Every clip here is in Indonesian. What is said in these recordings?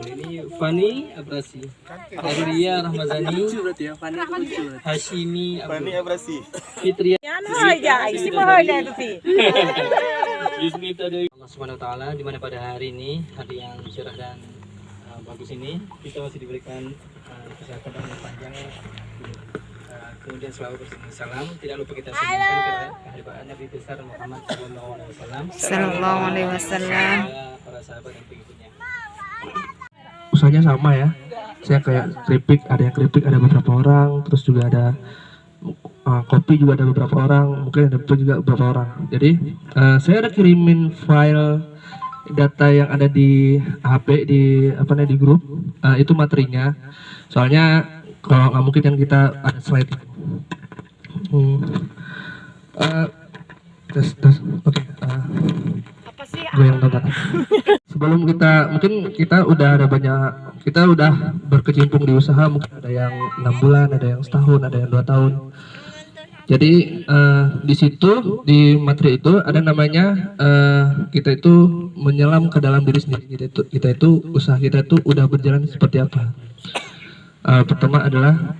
Ini Fani Abrasi, Ria Rahmazani, Hashimi Abrasi. Fitria. Yusmita dari Allah Subhanahu Wa Taala, di mana pada hari ini hari yang cerah dan bagus ini kita masih diberikan kesehatan yang panjang. Kemudian selalu bersalam. Tidak lupa kita sampaikan kehadiran Nabi besar Muhammad Sallallahu Alaihi Wasallam. Para sahabat dan pengikutnya. Usahanya sama ya. Saya kayak keripik, ada yang keripik ada beberapa orang, terus juga ada kopi juga ada beberapa orang, mungkin ada juga beberapa orang. Jadi saya ada kirimin file data yang ada di HP di di grup, itu materinya. Soalnya kalau nggak mungkin kan kita ada slide. Oke. Gue yang nonton. Sebelum kita udah berkecimpung di usaha, mungkin ada yang 6 bulan, ada yang setahun, ada yang 2 tahun. Jadi di situ di materi itu ada namanya kita itu menyelam ke dalam diri sendiri. Kita itu usaha kita itu udah berjalan seperti apa. Pertama adalah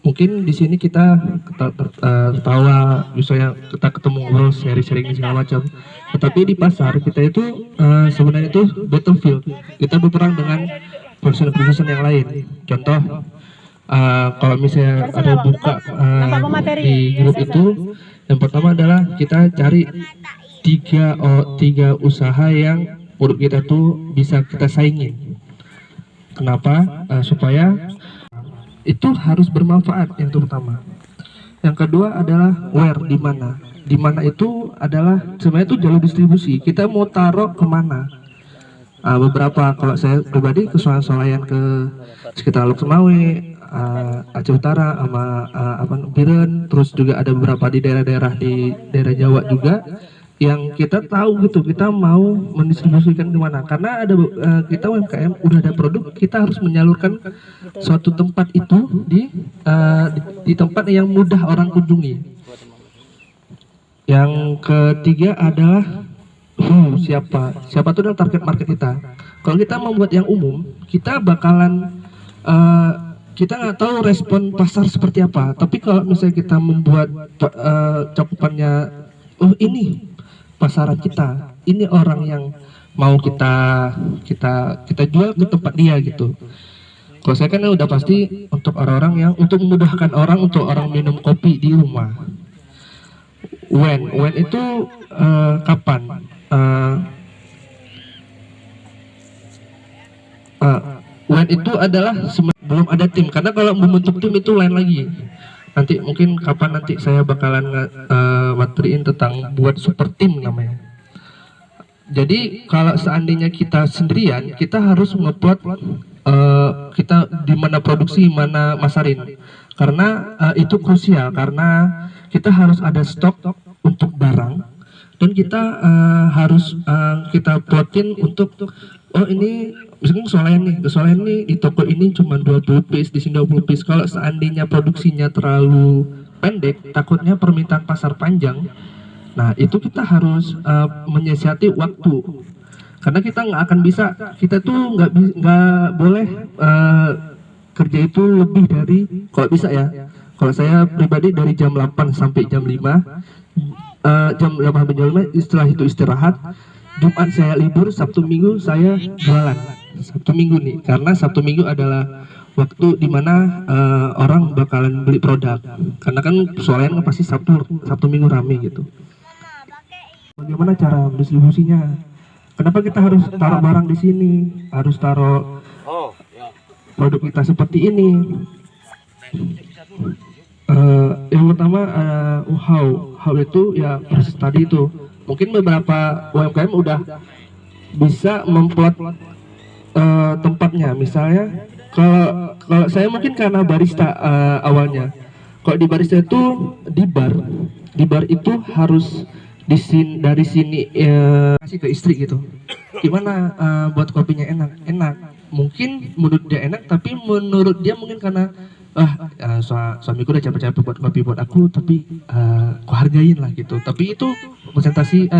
mungkin di sini kita tertawa, misalnya kita ketemu ngobrol, sharing segala macam. Tetapi di pasar kita itu sebenarnya itu battlefield. Kita berperang dengan person yang lain. Contoh, kalau misalnya ada buka di grup itu, yang pertama adalah kita cari tiga usaha yang menurut kita tuh bisa kita saingin. Kenapa? Supaya itu harus bermanfaat, yang pertama. Yang kedua adalah where, di mana itu adalah sebenarnya itu jalur distribusi. Kita mau taruh kemana? Beberapa, kalau saya pribadi ke Swalayan, ke sekitar Lok Semawe, Aceh Utara, sama Biren, terus juga ada beberapa di daerah Jawa juga, yang kita tahu gitu, kita mau mendistribusikan di mana. Karena ada kita UMKM udah ada produk, kita harus menyalurkan suatu tempat itu di tempat yang mudah orang kunjungi. Yang ketiga adalah siapa tuh adalah target market kita. Kalau kita membuat yang umum, kita bakalan kita nggak tahu respon pasar seperti apa. Tapi kalau misalnya kita membuat cakupannya, ini pasaran kita, ini orang yang mau kita jual ke tempat dia gitu. Kalau saya kan udah pasti untuk orang-orang yang untuk memudahkan orang, untuk orang minum kopi di rumah. When itu kapan? When itu adalah belum ada tim, karena kalau membentuk tim itu lain lagi. Nanti mungkin kapan nanti saya bakalan materiin tentang buat super tim namanya. Jadi kalau seandainya kita sendirian, kita harus ngeplot kita di mana produksi, mana masarin. Karena itu krusial, karena kita harus ada stok untuk barang, dan kita harus kita plotin untuk ini misalnya Swalayan nih di toko ini cuma 20 piece, di sini 20 piece. Kalau seandainya produksinya terlalu pendek, takutnya permintaan pasar panjang. Nah, itu kita harus menyiasati waktu. Karena kita nggak akan bisa, kita tuh nggak boleh kerja itu lebih dari, kalau bisa ya. Kalau saya pribadi dari jam 8 sampai jam 5, jam 8 sampai jam 5, setelah itu istirahat. Jumat saya libur, Sabtu Minggu saya jualan. Sabtu Minggu nih, karena Sabtu Minggu adalah waktu dimana orang bakalan beli produk. Karena kan Swalayan kan pasti Sabtu Minggu rame gitu. Bagaimana cara distribusinya? Kenapa kita harus taruh barang di sini? Harus taruh produk kita seperti ini? Yang pertama how itu ya proses tadi itu. Mungkin beberapa UMKM udah bisa memplot tempatnya. Misalnya kalau saya mungkin karena barista awalnya. Kalau di barista itu di bar itu harus dari sini kasih ke istri gitu. Gimana buat kopinya enak. Mungkin menurut dia enak, tapi menurut dia mungkin karena suamiku udah capek-capek buat kopi buat aku, tapi aku hargain lah gitu. Tapi itu presentasi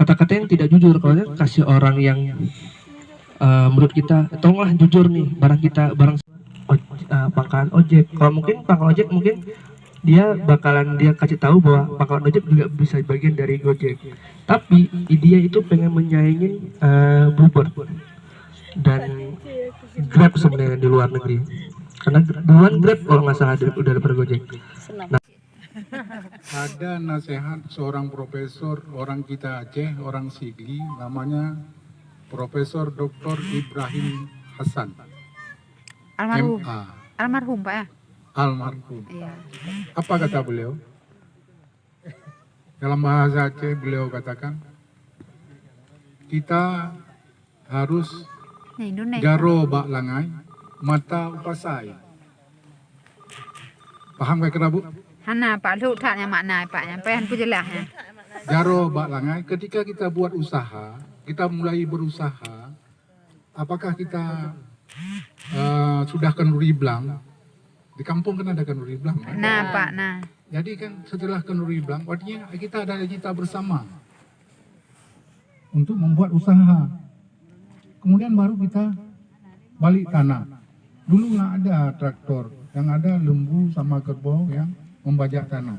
kata-kata yang tidak jujur. Kalau kasih orang yang menurut kita, tolonglah jujur nih, barang kita pangkalan ojek. Kalau mungkin pangkalan ojek mungkin dia kasih tahu bahwa pangkalan ojek juga bisa bagian dari Gojek. Tapi dia itu pengen menyaingin Bluebird dan Grab sebenarnya di luar negeri. Karena duluan Grab kalau nggak salah udah daripada Gojek. Nah, ada nasihat seorang profesor orang kita Aceh, orang Sigli, namanya Profesor Dr. Ibrahim Hasan. Almarhum. MA. Almarhum Pak ya? Almarhum. Iya. Apa kata beliau? Dalam bahasa Aceh beliau katakan, kita harus Nah, Indonesia. jaro bak langai, mata upasai. Paham gak kerabu? Hana Pak Lu taknya makna Pak nyampe han jelasnya. Jaro bak langai, ketika kita buat usaha, kita mulai berusaha, apakah kita sudah kenduri blang? Di kampung kan ada kenduri blang. Kan? Nah Pak, nah. Jadi kan setelah kenduri blang, artinya kita ada cita bersama untuk membuat usaha. Kemudian baru kita balik tanah. Dulu nggak ada traktor, yang ada lembu sama kerbau yang membajak tanah.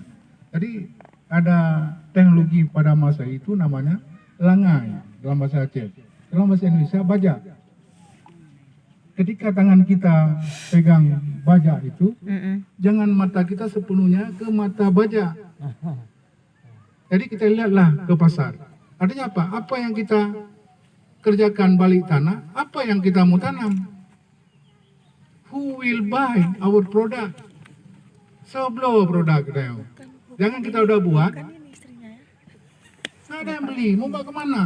Jadi ada teknologi pada masa itu namanya langai dalam bahasa Aceh. Dalam bahasa Indonesia bajak. Ketika tangan kita pegang bajak itu, jangan mata kita sepenuhnya ke mata bajak. Jadi kita lihatlah ke pasar. Artinya apa? Apa yang kita kerjakan balik tanah, apa yang kita mau tanam? Who will buy our product? So blow produk kita. Jangan kita udah buat, nggak ada yang beli, mau bawa kemana?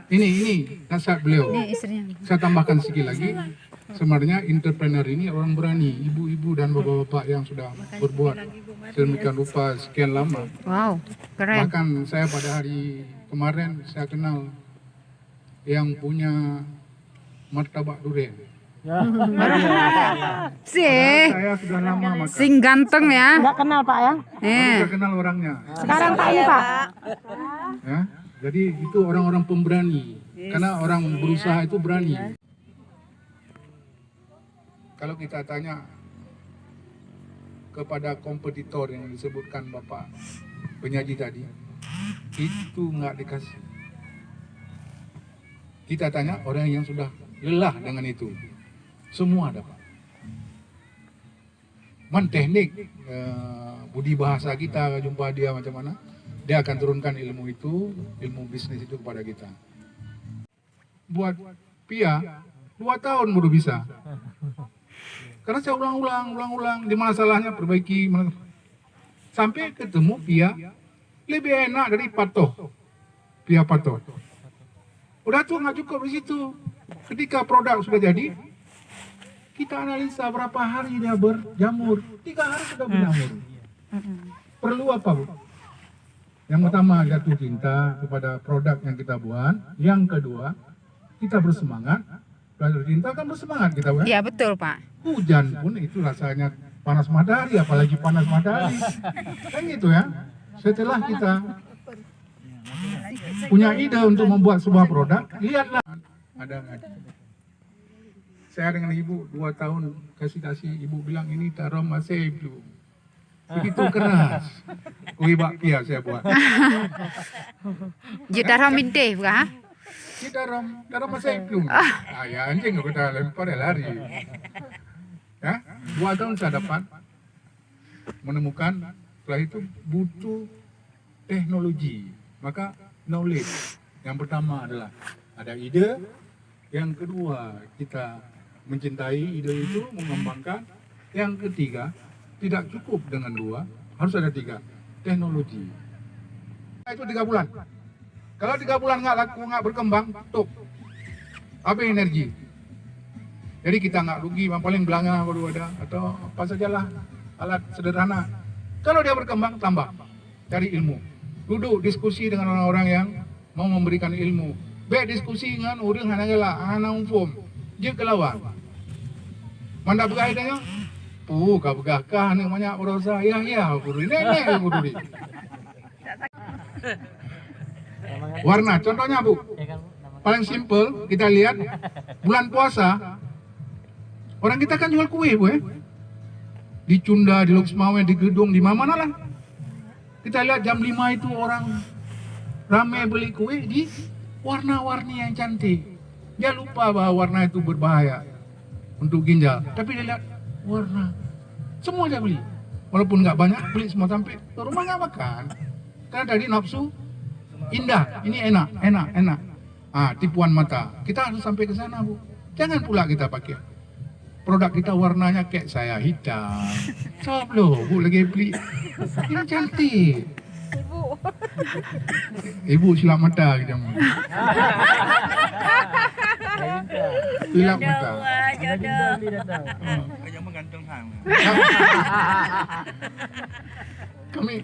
Ini nasihat beliau. Ini istrinya. Saya tambahkan sedikit lagi. Sebenarnya entrepreneur ini orang berani, ibu-ibu dan bapak-bapak yang sudah berbuat sedemikian rupa sekian lama. Wow, keren. Bahkan saya pada hari kemarin saya kenal yang punya martabak durian. Sih, Saya sudah lama makan. sing ganteng ya. Nggak kenal Pak ya? Baru saya kenal orangnya. Sekarang Pak ini Pak. Ya, jadi itu orang-orang pemberani. Karena orang berusaha itu berani. Kalau kita tanya kepada kompetitor yang disebutkan Bapak penyaji tadi, itu nggak dikasih. Kita tanya orang yang sudah lelah dengan itu, semua dapat. Teknik budi bahasa kita, jumpa dia macam mana, dia akan turunkan ilmu itu, ilmu bisnis itu kepada kita. Buat Pia 2 tahun baru bisa. Karena saya ulang-ulang, di mana salahnya perbaiki, sampai ketemu Pia lebih enak dari Patoh. Pia Patoh. Udah tuh nggak cukup di situ. Ketika produk sudah jadi, kita analisa berapa hari dia berjamur. 3 hari sudah berjamur. Perlu apa, Bu? Yang pertama, jatuh cinta kepada produk yang kita buat. Yang kedua, kita bersemangat. Jatuh cinta kan bersemangat kita, Bu. Iya betul Pak. Hujan pun itu rasanya panas matahari, apalagi panas matahari. Kan gitu ya. Setelah kita punya ide untuk membuat sebuah produk, lihatlah. Ada nggak? Saya dengan ibu 2 tahun kasih ibu bilang ini taruh masih belum. Begitu keras. Kui bakpia saya buat. Jita raminte bukan? Kita taruh masih belum. Ya anjing kita lempar dia lari. Ya, 2 tahun saya dapat menemukan. Setelah itu butuh teknologi, maka knowledge. Yang pertama adalah ada ide, yang kedua kita mencintai ide itu, mengembangkan. Yang ketiga, tidak cukup dengan 2, harus ada 3, teknologi. Itu 3 bulan. Kalau 3 bulan nggak laku, nggak berkembang, stop. Habis energi. Jadi kita nggak rugi, yang paling belanga baru ada, atau apa sajalah alat sederhana. Kalau dia berkembang, tambah. Cari ilmu. Duduk diskusi dengan orang-orang yang mau memberikan ilmu. Diskusi dengan orang hanyalah anak umum. Dia kelawan. Mana begah idanya? Kah begah namanya orang saya ya, guru ini guru ini. Warna, contohnya Bu, paling simple kita lihat bulan puasa, orang kita kan jual kue Bu ya. Di Cunda, di Loksmawe, di Gedung, di mana lah. Kita lihat jam 5 itu orang ramai beli kue di warna-warni yang cantik. Dia lupa bahwa warna itu berbahaya untuk ginjal. Tapi dia lihat warna, semua dia beli. Walaupun nggak banyak, beli semua sampai ke rumah nggak makan. Karena tadi nafsu indah, ini enak. Tipuan mata. Kita harus sampai ke sana Bu. Jangan pula kita pakai produk kita warnanya kayak saya hitam. Coba loh, Bu lagi beli. Ini cantik. Ibu silap mata kita mau. Silap mata.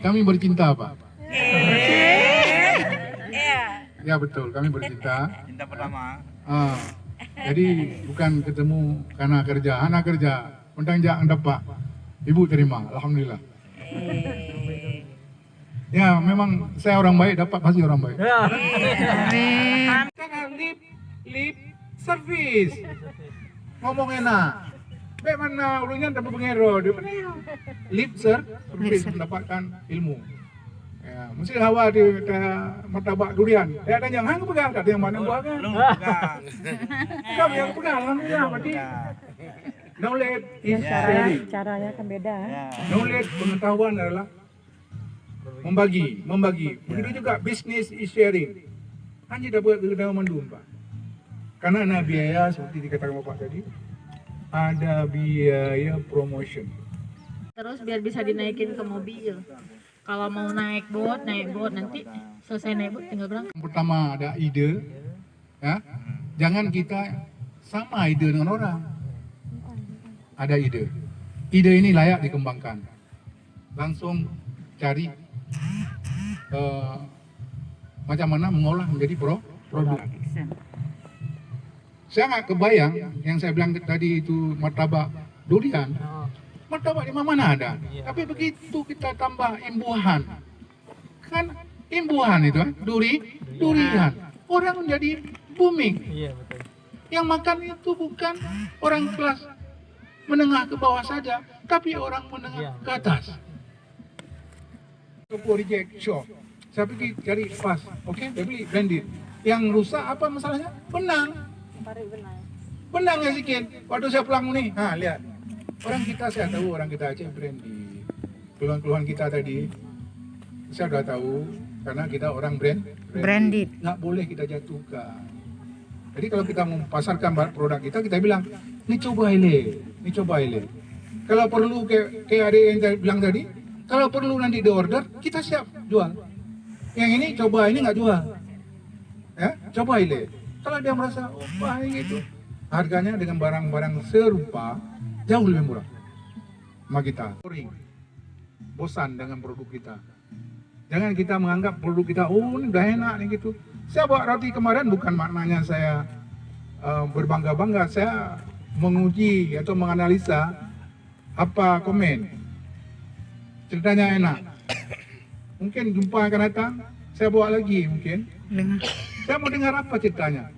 Kami bercinta Pak. Ya betul, kami bercinta. Cinta pertama. Jadi bukan ketemu karena kerja, anak kerja, undang jangan dapat. Ibu terima, alhamdulillah. Ya memang saya orang baik, dapat pasti orang baik. Kan lip service. Ngomong enak. Baik mana ulunya dapat pengero, dia lip service mendapatkan ilmu. Ya, mesti hawa di martabak durian. Ya tanya, hang pegang tak ada yang mana buah kan? Kamu yang pegang, alhamdulillah berarti. Knowledge is sharing. Caranya kan beda. Knowledge pengetahuan adalah membagi. Begitu juga business is sharing. Hanya dapat kita mandum Pak. Karena ada biaya seperti dikatakan Bapak tadi, ada biaya promotion. Terus biar bisa dinaikin ke mobil. Kalau mau naik bot nanti selesai naik bot tinggal berangkat. Yang pertama ada ide, ya. Jangan kita sama ide dengan orang. Ada ide. Ide ini layak dikembangkan. Langsung cari macam mana mengolah menjadi produk. Saya nggak kebayang yang saya bilang tadi itu martabak durian. Martabak di mana ada? Tapi begitu kita tambah imbuhan, kan imbuhan itu durian, orang menjadi booming. Yang makan itu bukan orang kelas menengah ke bawah saja, tapi orang menengah ke atas. Toko reject shop, saya pergi cari pas, oke, dia beli branded. Yang rusak apa masalahnya? Benang ya sikit. Waktu saya pulang nih, lihat. Orang kita saya tahu, orang kita Aceh branded. Keluhan-keluhan kita tadi, saya sudah tahu karena kita orang branded. Nggak boleh kita jatuhkan. Jadi kalau kita memasarkan produk kita bilang, ini coba ini. Kalau perlu kayak ada yang saya bilang tadi, kalau perlu nanti di order, kita siap jual. Yang ini coba, ini nggak jual. Ya, coba ini. Kalau dia merasa, baik itu, harganya dengan barang-barang serupa jauh lebih murah sama kita. Bosan dengan produk kita. Jangan kita menganggap produk kita, ini udah enak nih gitu. Saya bawa roti kemarin bukan maknanya saya berbangga-bangga. Saya menguji atau menganalisa apa komen. Ceritanya enak. Mungkin jumpa akan datang, saya bawa lagi mungkin. Saya mau dengar apa ceritanya.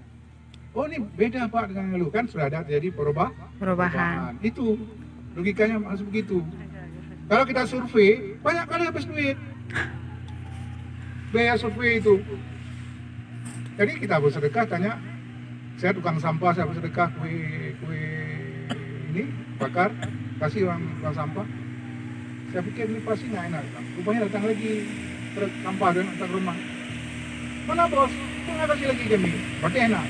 Oh ini beda Pak dengan yang lalu, kan sudah ada jadi perubahan. Itu logikanya harus begitu. Kalau kita survei, banyak kali habis duit. Biaya survei itu. Jadi kita bersedekah, tanya, saya tukang sampah, saya bersedekah kue ini, bakar, kasih orang sampah. Saya pikir ini pasti nggak enak. Rupanya datang lagi truk sampah dan datang rumah. Mana bos? Kok nggak kasih lagi kami? Berarti enak.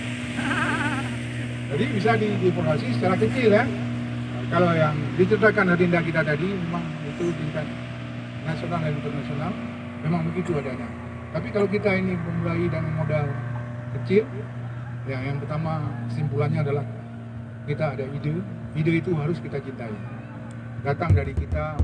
Jadi bisa dievaluasi secara kecil ya. Kalau yang diceritakan agenda kita tadi memang itu tingkat nasional dan internasional memang begitu adanya. Tapi kalau kita ini memulai dengan modal kecil, ya yang pertama kesimpulannya adalah kita ada ide itu harus kita cintai. Datang dari kita.